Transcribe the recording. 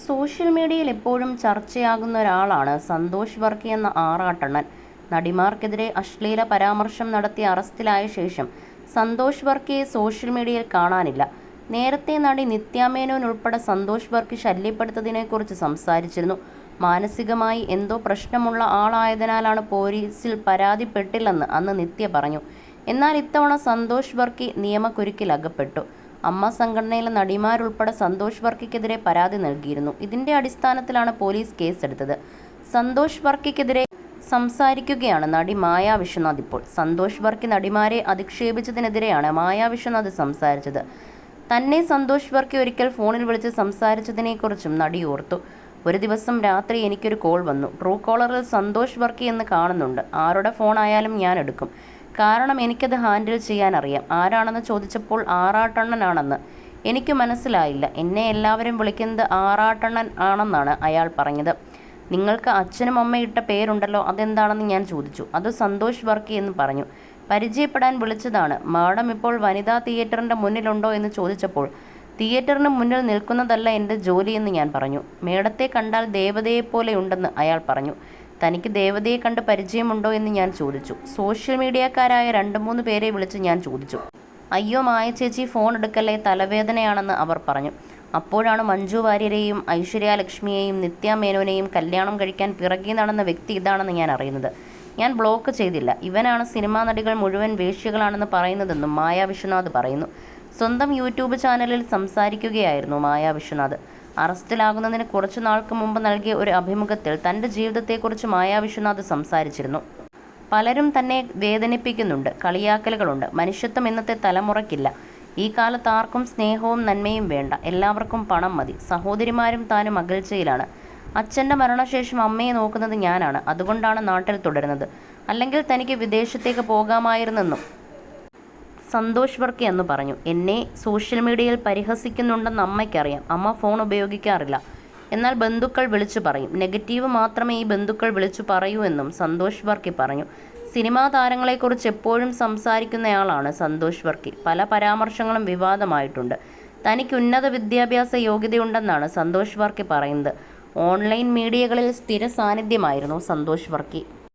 Social മീഡിയയിൽ എപ്പോഴും ചർച്ചയാകുന്ന ഒരാളാണ് സന്തോഷ് വർക്കി എന്ന ആറാട്ടണ്ണൻ. നടിമാർക്കെതിരെ അശ്ലീല പരാമർശം നടത്തി അറസ്റ്റിലായ ശേഷം സന്തോഷ് വർക്കിയെ സോഷ്യൽ മീഡിയയിൽ കാണാനില്ല. നേരത്തെ നടി നിത്യ മേനോൻ ഉൾപ്പെടെ സന്തോഷ് വർക്കി ശല്യപ്പെടുത്തതിനെക്കുറിച്ച് സംസാരിച്ചിരുന്നു. മാനസികമായി എന്തോ പ്രശ്നമുള്ള ആളായതിനാലാണ് പോലീസിൽ പരാതിപ്പെട്ടില്ലെന്ന് അന്ന് നിത്യ പറഞ്ഞു. എന്നാൽ ഇത്തവണ സന്തോഷ് വർക്കി നിയമക്കുരുക്കിലകപ്പെട്ടു. അമ്മ സംഘടനയിലെ നടിമാരുൾപ്പെടെ സന്തോഷ് വർക്കിക്കെതിരെ പരാതി നൽകിയിരുന്നു. ഇതിന്റെ അടിസ്ഥാനത്തിലാണ് പോലീസ് കേസെടുത്തത്. സന്തോഷ് വർക്കിക്കെതിരെ സംസാരിക്കുകയാണ് നടി മായ വിശ്വനാഥ്. ഇപ്പോൾ സന്തോഷ് വർക്കി നടിമാരെ അധിക്ഷേപിച്ചതിനെതിരെയാണ് മായ വിശ്വനാഥ് സംസാരിച്ചത്. തന്നെ സന്തോഷ് വർക്കി ഒരിക്കൽ ഫോണിൽ വിളിച്ച് സംസാരിച്ചതിനെക്കുറിച്ചും നടി ഓർത്തു. ഒരു ദിവസം രാത്രി എനിക്കൊരു കോൾ വന്നു. ട്രൂ കോളറിൽ സന്തോഷ് വർക്കി എന്ന് കാണുന്നുണ്ട്. ആരുടെ ഫോൺ ആയാലും ഞാൻ എടുക്കും. കാരണം എനിക്കത് ഹാൻഡിൽ ചെയ്യാൻ അറിയാം. ആരാണെന്ന് ചോദിച്ചപ്പോൾ ആറാട്ടണ്ണനാണെന്ന്. എനിക്ക് മനസ്സിലായില്ല. എന്നെ എല്ലാവരും വിളിക്കുന്നത് ആറാട്ടണ്ണൻ ആണെന്നാണ് അയാൾ പറഞ്ഞത്. നിങ്ങൾക്ക് അച്ഛനും അമ്മയും ഇട്ട പേരുണ്ടല്ലോ, അതെന്താണെന്ന് ഞാൻ ചോദിച്ചു. അത് സന്തോഷ് വർക്കി എന്ന് പറഞ്ഞു. പരിചയപ്പെടാൻ വിളിച്ചതാണ്. മാഡം ഇപ്പോൾ വനിതാ തിയേറ്ററിൻ്റെ മുന്നിലുണ്ടോ എന്ന് ചോദിച്ചപ്പോൾ തിയേറ്ററിന് മുന്നിൽ നിൽക്കുന്നതല്ല എൻ്റെ ജോലിയെന്ന് ഞാൻ പറഞ്ഞു. മേഡത്തെ കണ്ടാൽ ദേവതയെപ്പോലെ ഉണ്ടെന്ന് അയാൾ പറഞ്ഞു. തനിക്ക് ദേവതയെ കണ്ട് പരിചയമുണ്ടോ എന്ന് ഞാൻ ചോദിച്ചു. സോഷ്യൽ മീഡിയക്കാരായ 2-3 പേരെ വിളിച്ച് ഞാൻ ചോദിച്ചു. അയ്യോ മായ ചേച്ചി ഫോൺ എടുക്കല്ലേ, തലവേദനയാണെന്ന് അവർ പറഞ്ഞു. അപ്പോഴാണ് മഞ്ജു വാര്യരെയും ഐശ്വര്യ ലക്ഷ്മിയെയും നിത്യ മേനോനെയും കല്യാണം കഴിക്കാൻ പിറകെ നടന്ന വ്യക്തി ഇതാണെന്ന് ഞാൻ അറിയുന്നത്. ഞാൻ ബ്ലോക്ക് ചെയ്തില്ല. ഇവനാണ് സിനിമാ നടികൾ മുഴുവൻ വേശ്യകളാണെന്ന് പറയുന്നതെന്നും മായ വിശ്വനാഥ് പറയുന്നു. സ്വന്തം യൂട്യൂബ് ചാനലിൽ സംസാരിക്കുകയായിരുന്നു മായ വിശ്വനാഥ്. അറസ്റ്റിലാകുന്നതിന് കുറച്ചു നാൾക്ക് മുമ്പ് നൽകിയ ഒരു അഭിമുഖത്തിൽ തൻ്റെ ജീവിതത്തെക്കുറിച്ച് മായ വിശ്വനാഥ് സംസാരിച്ചിരുന്നു. പലരും തന്നെ വേദനിപ്പിക്കുന്നുണ്ട്, കളിയാക്കലുകളുണ്ട്. മനുഷ്യത്വം ഇന്നത്തെ തലമുറയ്ക്കില്ല. ഈ കാലത്ത് ആർക്കും സ്നേഹവും നന്മയും വേണ്ട. എല്ലാവർക്കും പണം മതി. സഹോദരിമാരും താനും അകൽച്ചയിലാണ്. അച്ഛൻ്റെ മരണശേഷം അമ്മയെ നോക്കുന്നത് ഞാനാണ്. അതുകൊണ്ടാണ് നാട്ടിൽ തുടരുന്നത്. അല്ലെങ്കിൽ തനിക്ക് വിദേശത്തേക്ക് പോകാമായിരുന്നെന്നും സന്തോഷ് വർക്കി എന്ന് പറഞ്ഞു. എന്നെ സോഷ്യൽ മീഡിയയിൽ പരിഹസിക്കുന്നുണ്ടെന്ന് അമ്മയ്ക്കറിയാം. അമ്മ ഫോൺ ഉപയോഗിക്കാറില്ല. എന്നാൽ ബന്ധുക്കൾ വിളിച്ചു പറയും. നെഗറ്റീവ് മാത്രമേ ഈ ബന്ധുക്കൾ വിളിച്ചു പറയൂ എന്നും സന്തോഷ് വർക്കി പറഞ്ഞു. സിനിമാ താരങ്ങളെക്കുറിച്ച് എപ്പോഴും സംസാരിക്കുന്നയാളാണ് സന്തോഷ് വർക്കി. പല പരാമർശങ്ങളും വിവാദമായിട്ടുണ്ട്. തനിക്ക് ഉന്നത വിദ്യാഭ്യാസ യോഗ്യതയുണ്ടെന്നാണ് സന്തോഷ് വർക്കി പറയുന്നത്. ഓൺലൈൻ മീഡിയകളിൽ സ്ഥിര സാന്നിധ്യമായിരുന്നു സന്തോഷ് വർക്കി.